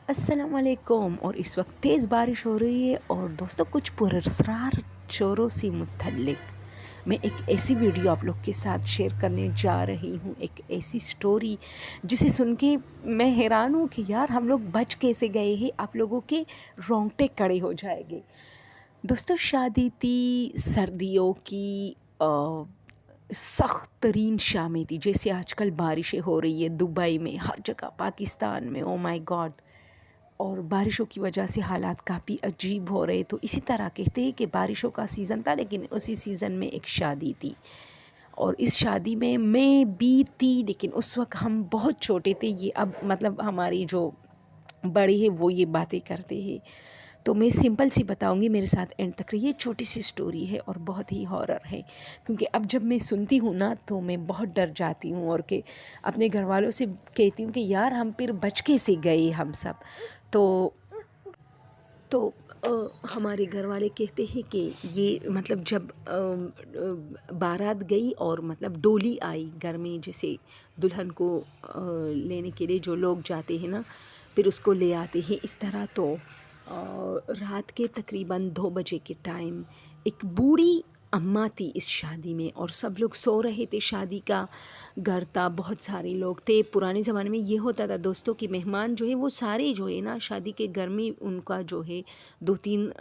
अस्सलाम वालेकुम। और इस वक्त तेज़ बारिश हो रही है और दोस्तों कुछ पुरस्कार चोरों से मुतल्लिक मैं एक ऐसी वीडियो आप लोग के साथ शेयर करने जा रही हूँ, एक ऐसी स्टोरी जिसे सुन के मैं हैरान हूँ कि यार हम लोग बच कैसे गए हैं। आप लोगों के रोंगटे खड़े हो जाएंगे। दोस्तों शादी थी, सर्दियों की सख्त तरीन शामें थी। जैसे आजकल बारिशें हो रही है दुबई में, हर जगह, पाकिस्तान में, ओ माय गॉड। और बारिशों की वजह से हालात काफ़ी अजीब हो रहे। तो इसी तरह कहते हैं कि बारिशों का सीज़न था, लेकिन उसी सीज़न में एक शादी थी और इस शादी में मैं भी थी, लेकिन उस वक्त हम बहुत छोटे थे। ये अब मतलब हमारी जो बड़े हैं वो ये बातें करते हैं। तो मैं सिंपल सी बताऊंगी, मेरे साथ एंड तक रहिए। छोटी सी स्टोरी है और बहुत ही हॉरर है, क्योंकि अब जब मैं सुनती हूँ ना तो मैं बहुत डर जाती हूँ और के अपने घर वालों से कहती हूँ कि यार हम फिर बच के से गए हम सब। तो हमारे घर वाले कहते हैं कि ये मतलब जब बारात गई और मतलब डोली आई घर में, जैसे दुल्हन को लेने के लिए जो लोग जाते हैं ना, फिर उसको ले आते हैं इस तरह। तो रात के तकरीबन 2 बजे के टाइम एक बूढ़ी अम्मा थी इस शादी में और सब लोग सो रहे थे। शादी का घर था, बहुत सारे लोग थे। पुराने ज़माने में ये होता था दोस्तों कि मेहमान जो है वो सारे जो है ना शादी के घर में उनका जो है 2-3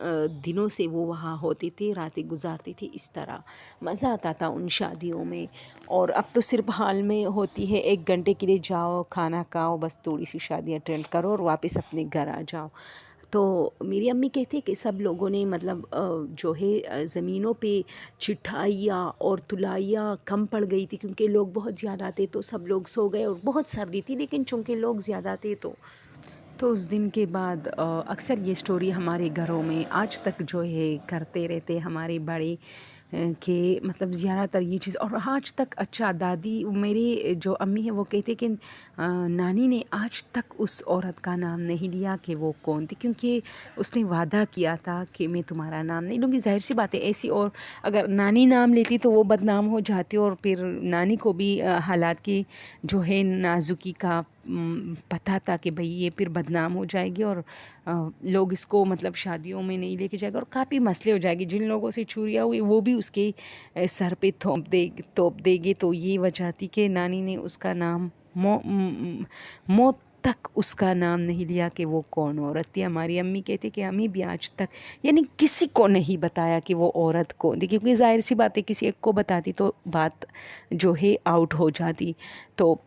दिनों से वो वहाँ होते थे, रातें गुजारते थे। इस तरह मज़ा आता था उन शादियों में। और अब तो सिर्फ हाल में होती है, 1 घंटे के लिए जाओ, खाना खाओ, बस थोड़ी सी शादी अटेंड करो और वापस अपने घर आ जाओ। तो मेरी अम्मी कहती है कि सब लोगों ने मतलब जो है ज़मीनों पे चिठाइयाँ और तुलाइयाँ कम पड़ गई थी, क्योंकि लोग बहुत ज़्यादा थे। तो सब लोग सो गए और बहुत सर्दी थी, लेकिन चूँकि लोग ज़्यादा थे तो उस दिन के बाद अक्सर ये स्टोरी हमारे घरों में आज तक जो है करते रहते हमारे बड़े कि मतलब ज़्यादातर ये चीज़। और आज तक अच्छा, दादी मेरी जो अम्मी है वो कहते कि नानी ने आज तक उस औरत का नाम नहीं लिया कि वो कौन थी, क्योंकि उसने वादा किया था कि मैं तुम्हारा नाम नहीं लूँगी। ज़ाहिर सी बात है ऐसी, और अगर नानी नाम लेती तो वो बदनाम हो जाती और फिर नानी को भी हालात की जो है नाजुकी का पता था कि भाई ये फिर बदनाम हो जाएगी और लोग इसको मतलब शादियों में नहीं लेके जाएगा और काफ़ी मसले हो जाएगी। जिन लोगों से चोरियाँ हुई वो भी उसके सर पे थोप देंगे। तो ये वजह थी कि नानी ने उसका नाम मौत तक उसका नाम नहीं लिया कि वो कौन औरत थी। हमारी अम्मी कहती कि हमें भी आज तक यानी किसी को नहीं बताया कि वो औरत कौन थी, क्योंकि जाहिर सी बात है किसी एक को बताती तो बात जो है आउट हो जाती। तो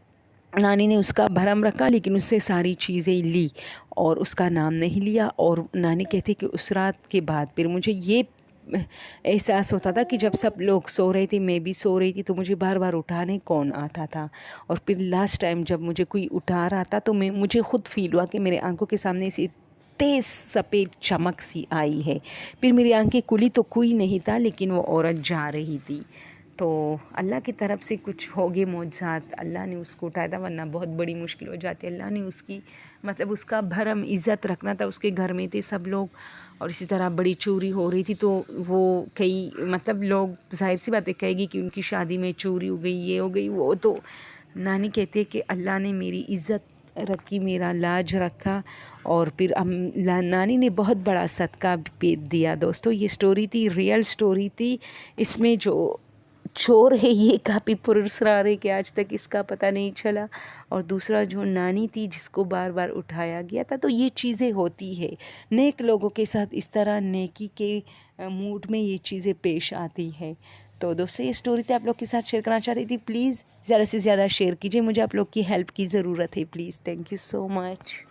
नानी ने उसका भरम रखा, लेकिन उससे सारी चीज़ें ली और उसका नाम नहीं लिया। और नानी कहती कि उस रात के बाद फिर मुझे ये एहसास होता था कि जब सब लोग सो रहे थे, मैं भी सो रही थी, तो मुझे बार बार उठाने कौन आता था। और फिर लास्ट टाइम जब मुझे कोई उठा रहा था तो मुझे खुद फील हुआ कि मेरे आंखों के सामने से तेज़ सफ़ेद चमक सी आई है। फिर मेरी आंखें खुली तो कोई नहीं था, लेकिन वो औरत जा रही थी। तो अल्लाह की तरफ से कुछ हो गए मौजज़ात, अल्लाह ने उसको उठाया था, वरना बहुत बड़ी मुश्किल हो जाती। अल्लाह ने उसकी मतलब उसका भरम इज़्ज़त रखना था। उसके घर में थे सब लोग और इसी तरह बड़ी चोरी हो रही थी। तो वो कई मतलब लोग ज़ाहिर सी बात है कहेगी कि उनकी शादी में चोरी हो गई, ये हो गई, वो। तो नानी कहती है कि अल्लाह ने मेरी इज़्ज़त रखी, मेरा लाज रखा और फिर नानी ने बहुत बड़ा सदका भी दिया। दोस्तों ये स्टोरी थी, रियल स्टोरी थी। इसमें जो चोर है ये काफ़ी पुरस्कार है कि आज तक इसका पता नहीं चला। और दूसरा जो नानी थी जिसको बार बार उठाया गया था। तो ये चीज़ें होती है नेक लोगों के साथ, इस तरह नेकी के मूड में ये चीज़ें पेश आती है। तो दोस्तों ये स्टोरी थी आप लोग के साथ शेयर करना चाहती थी। प्लीज़ ज़्यादा से ज़्यादा शेयर कीजिए, मुझे आप लोग की हेल्प की ज़रूरत है please. Thank you so much.